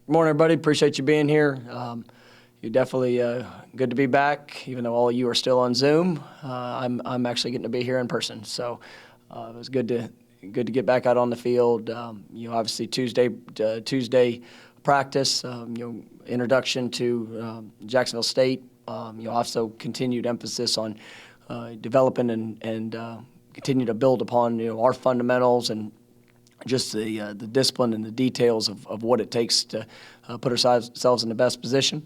Good morning, everybody. Appreciate you being here. You're definitely good to be back, even though all of you are still on Zoom. I'm actually getting to be here in person, so it was good to get back out on the field. Obviously Tuesday practice, introduction to Jacksonville State. Also continued emphasis on developing and continue to build upon our fundamentals and just the discipline and the details of what it takes to put ourselves in the best position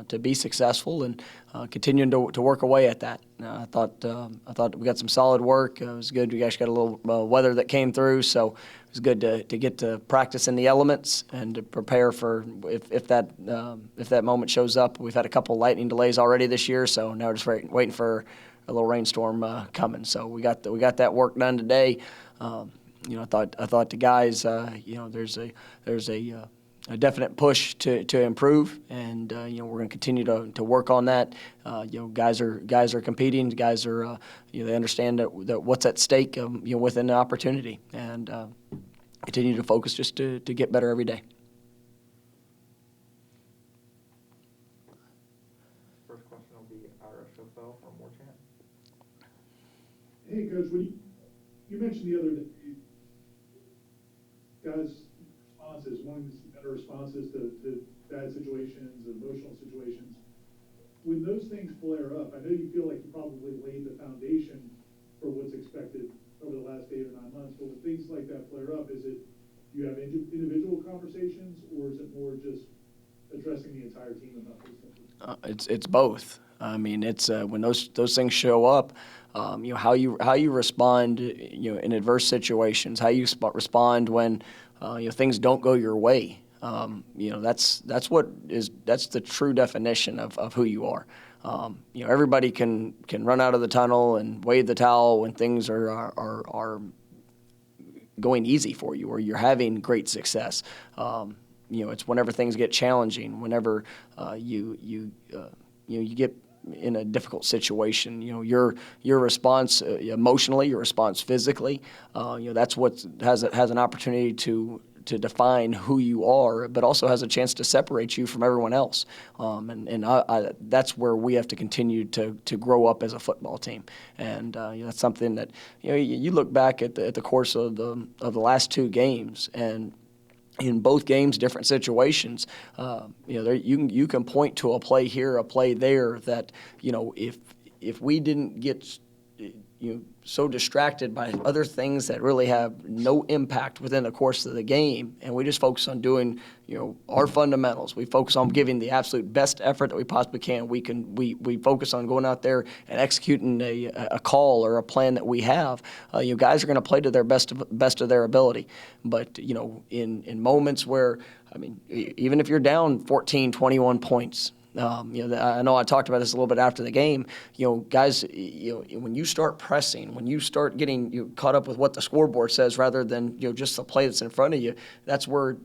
to be successful, and continuing to work away at that. I thought we got some solid work. It was good. We actually got a little weather that came through, so it was good to get to practice in the elements and to prepare for if that moment shows up. We've had a couple lightning delays already this year, so now we're just waiting for a little rainstorm coming. So we got that work done today. I thought the guys, there's a definite push to improve, and we're going to continue to work on that. Guys are competing. Guys are they understand that what's at stake within the opportunity, and continue to focus just to get better every day. First question will be Ira Schofel from War Chant. Hey, Coach, when you mentioned the other day, guys' responses, wanting to see better responses to bad situations, emotional situations. When those things flare up, I know you feel like you probably laid the foundation for what's expected over the last 8 or 9 months, but when things like that flare up, do you have individual conversations, or is it more just addressing the entire team about those things? It's both. I mean, it's when those things show up, how you respond, in adverse situations, how you respond when things don't go your way. That's the true definition of who you are. Everybody can run out of the tunnel and wave the towel when things are going easy for you or you're having great success. It's whenever things get challenging, whenever you get in a difficult situation, your response emotionally, your response physically, that's what has an opportunity to define who you are, but also has a chance to separate you from everyone else. That's where we have to continue to grow up as a football team. And that's something that you look back at the course of the last 2 games, and in both games, different situations, you can point to a play here, a play there that, if we didn't get so distracted by other things that really have no impact within the course of the game, and we just focus on doing, our fundamentals. We focus on giving the absolute best effort that we possibly can. We focus on going out there and executing a call or a plan that we have. Guys are going to play to their best of their ability. But in moments where, even if you're down 14, 21 points. I know I talked about this a little bit after the game. Guys, when you start pressing, when you start getting caught up with what the scoreboard says rather than just the play that's in front of you, that's where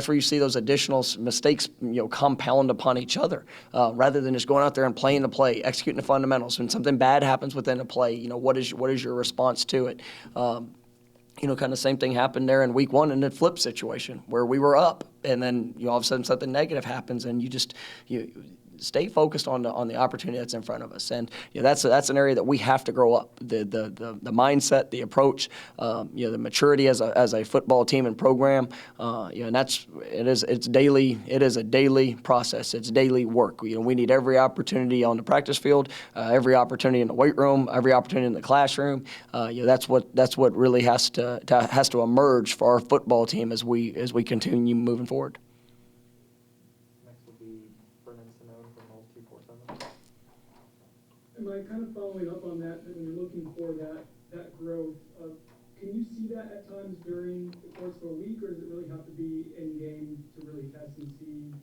you see those additional mistakes compound upon each other, rather than just going out there and playing the play, executing the fundamentals. When something bad happens within a play, what is your response to it? Kind of the same thing happened there in week 1 in the flip situation where we were up, and then all of a sudden something negative happens, and you stay focused on the opportunity that's in front of us. And that's an area that we have to grow up. The mindset, the approach, the maturity as a football team and program, and it is a daily process. It's daily work. We need every opportunity on the practice field, every opportunity in the weight room, every opportunity in the classroom. That's what really has to emerge for our football team as we continue moving forward. Am I kind of following up on that when you're looking for that growth, can you see that at times during the course of a week, or does it really have to be in game to really test and see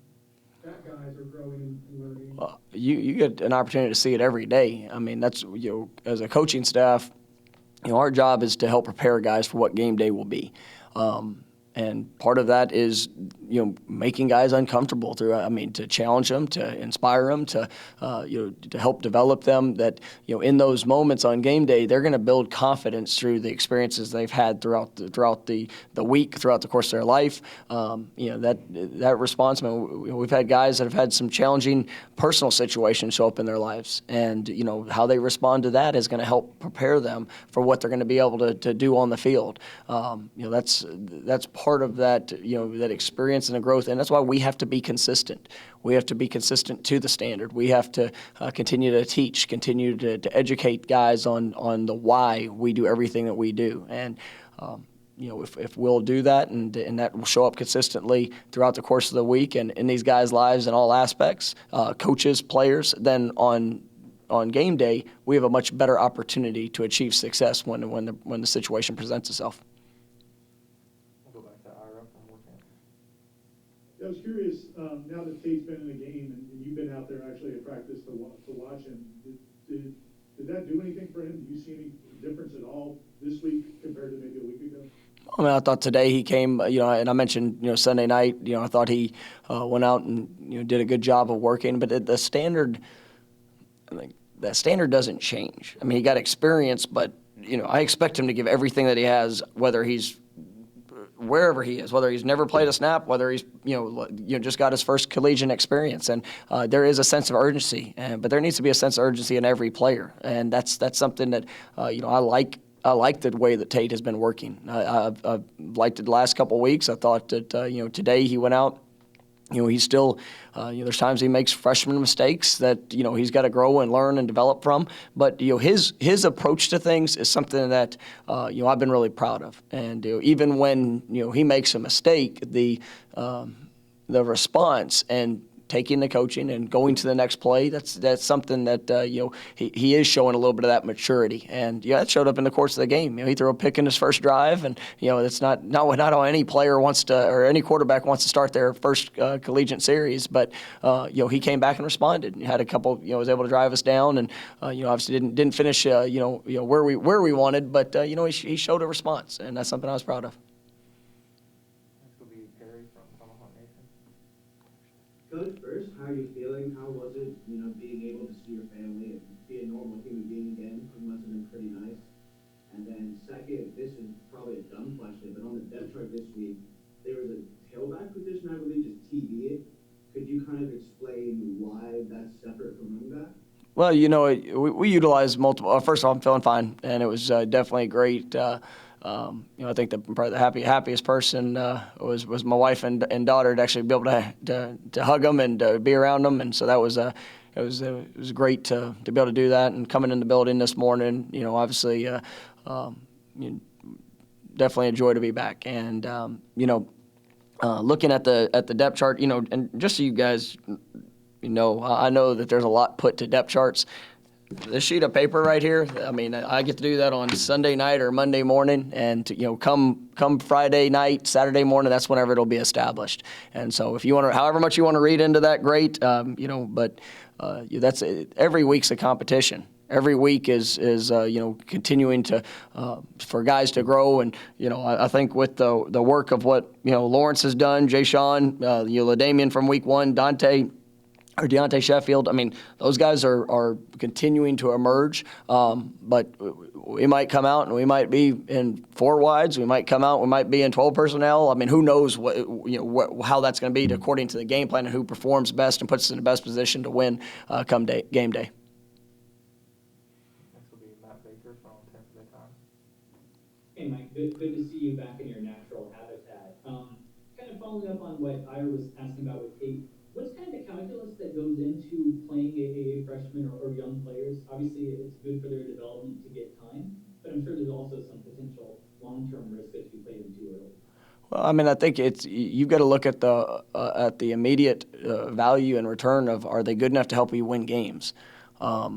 that guys are growing and learning? Well, you get an opportunity to see it every day. That's, as a coaching staff, our job is to help prepare guys for what game day will be. And part of that is, making guys uncomfortable to challenge them, to inspire them, to help develop them. That, in those moments on game day, they're going to build confidence through the experiences they've had throughout the week, throughout the course of their life. That response. I mean, we've had guys that have had some challenging personal situations show up in their lives, and how they respond to that is going to help prepare them for what they're going to be able to do on the field. That's part of that that experience and the growth, and that's why we have to be consistent. We have to be consistent to the standard. We have to continue to teach, continue to educate guys on the why we do everything that we do, and if we'll do that, and that will show up consistently throughout the course of the week and in these guys' lives in all aspects, coaches, players, then on game day, we have a much better opportunity to achieve success when the situation presents itself. We'll go back to Ira from War Chant. I was curious, now that Tate's been in the game and you've been out there actually at practice to watch him, did that do anything for him? Do you see any difference at all this week compared to maybe a week ago? I mean, I thought today he came, and I mentioned, Sunday night, I thought he went out and, did a good job of working. But the standard, that standard doesn't change. I mean, he got experience, but, I expect him to give everything that he has, whether he's wherever he is, whether he's never played a snap, whether he's just got his first collegiate experience, and there is a sense of urgency, but there needs to be a sense of urgency in every player, and that's something that I like. I like the way that Tate has been working. I've liked it the last couple of weeks. I thought that today he went out. He's still, there's times he makes freshman mistakes that, he's got to grow and learn and develop from. But, his approach to things is something that, I've been really proud of. And even when, he makes a mistake, the response and taking the coaching and going to the next play, that's something that, he is showing a little bit of that maturity. And, that showed up in the course of the game. He threw a pick in his first drive, and, that's not how any player wants to, or any quarterback wants to start their first collegiate series. But, he came back and responded. He had a couple, was able to drive us down, and, obviously didn't finish, where we wanted, but, he showed a response, and that's something I was proud of. Next will be Perry from Tomahawk Nation. Coach, first, how are you feeling? How was it, being able to see your family and be a normal human being again? It must have been pretty nice. And then second, this is probably a dumb question, but on the depth chart this week, there was a tailback position, I believe, just TD it. Could you kind of explain why that's separate from running back? Well, we utilize multiple. First of all, I'm feeling fine, and it was definitely great. I think probably the happiest person was my wife and daughter to actually be able to hug them and be around them, and so that was it was great to be able to do that. And coming in the building this morning, obviously, definitely a joy to be back. And looking at the depth chart, and just so you guys. I know that there's a lot put to depth charts. This sheet of paper right here, I mean, I get to do that on Sunday night or Monday morning, and come Friday night, Saturday morning, that's whenever it'll be established. And so if you want to, however much you want to read into that, great. But that's every week's a competition. Every week is continuing to for guys to grow, and I think with the work of what Lawrence has done, Jay Sean, LaDamian from week one, Deontay Sheffield. I mean, those guys are continuing to emerge, but we might come out and we might be in 4 wides. We might come out, we might be in 12 personnel. I mean, who knows how that's going to be according to the game plan and who performs best and puts us in the best position to win come game day. Next will be Matt Baker from Tampa Bay Times. Hey, Mike, good to see you back in your natural habitat. Kind of following up on what Ira was asking about with Tate, what's kind of the calculus that goes into playing a freshman or young players? Obviously, it's good for their development to get time, but I'm sure there's also some potential long-term risk if you play them too early. Well, I mean, I think you've got to look at the immediate value and return of, are they good enough to help you win games? I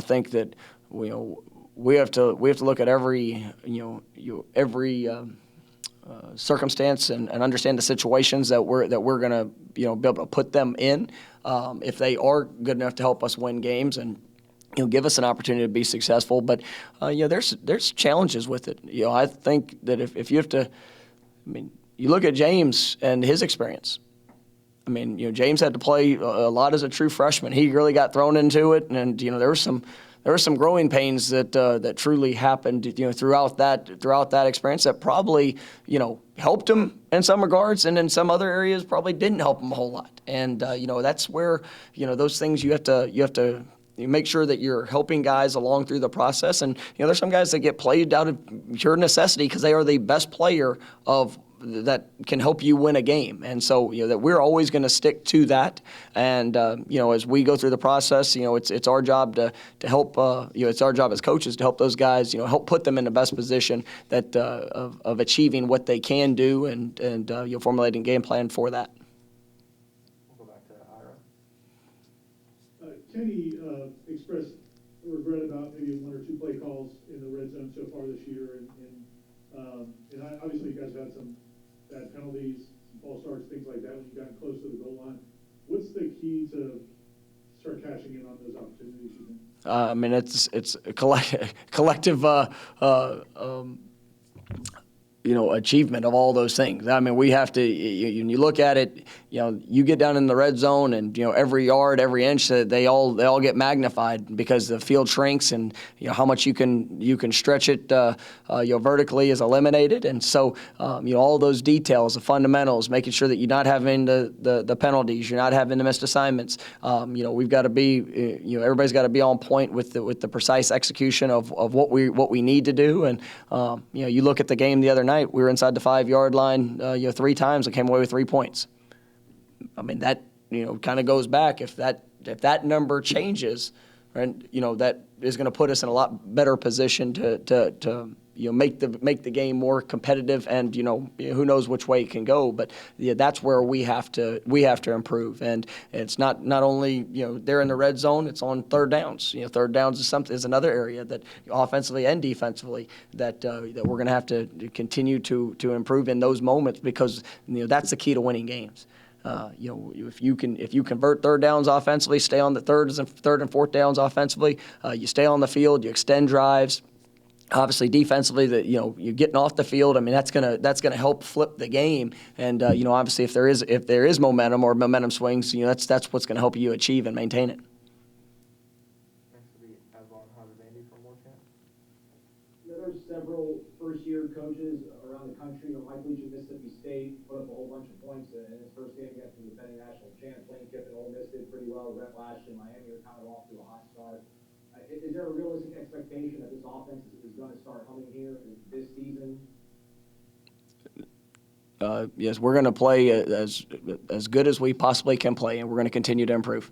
think that we have to look at every circumstance and understand the situations that we're going to be able to put them in if they are good enough to help us win games and give us an opportunity to be successful. But there's challenges with it. I think that if you have to I mean, you look at James and his experience. I mean, James had to play a lot as a true freshman. He really got thrown into it, and there were some growing pains that truly happened, throughout that experience that probably, helped him in some regards, and in some other areas probably didn't help him a whole lot. And that's where, those things you have to make sure that you're helping guys along through the process. And there's some guys that get played out of pure necessity because they are the best player that can help you win a game. And so, that we're always going to stick to that. And, as we go through the process, it's our job to help, it's our job as coaches to help those guys, help put them in the best position that, of achieving what they can do and formulating game plan for that. We'll go back to Ira. Kenny expressed regret about maybe one or two play calls in the red zone so far this year, and obviously you guys have had some bad penalties, some false starts, things like that when you got close to the goal line. What's the key to start cashing in on those opportunities, you think? I mean, it's a collective achievement of all those things. I mean, we have to, when you look at it, you get down in the red zone and, every yard, every inch, they all get magnified because the field shrinks and, how much you can stretch it, vertically is eliminated. And so, all those details, the fundamentals, making sure that you're not having the penalties, you're not having the missed assignments. We've got to be, everybody's got to be on point with the precise execution of what we need to do. And, you look at the game the other night, we were inside the 5-yard line, 3 times and came away with 3 points. I mean, that, kind of goes back. If that number changes, right, that is going to put us in a lot better position to make the game more competitive, and who knows which way it can go. But that's where we have to improve. And it's not only they're in the red zone, it's on third downs. Third downs is another area that offensively and defensively that we're going to have to continue to improve in those moments, because that's the key to winning games. If you convert third downs offensively, stay on the third and fourth downs offensively, you stay on the field, you extend drives. Obviously, defensively, you're getting off the field. I mean, that's gonna help flip the game. And obviously, if there is momentum or momentum swings, that's what's gonna help you achieve and maintain it. Next will be Avon Hazavandi from War Chant. There's several first-year coaches around the country. Mike Leach at Mississippi State put up a whole bunch of points in his first game against the defending national champ. Lane Kiffin, Ole Miss did pretty well. Brett Lash in Miami were kind of off to a hot start. Is there a realistic expectation that this offense is going to start humming here this season? Yes, we're going to play as good as we possibly can play, and we're going to continue to improve.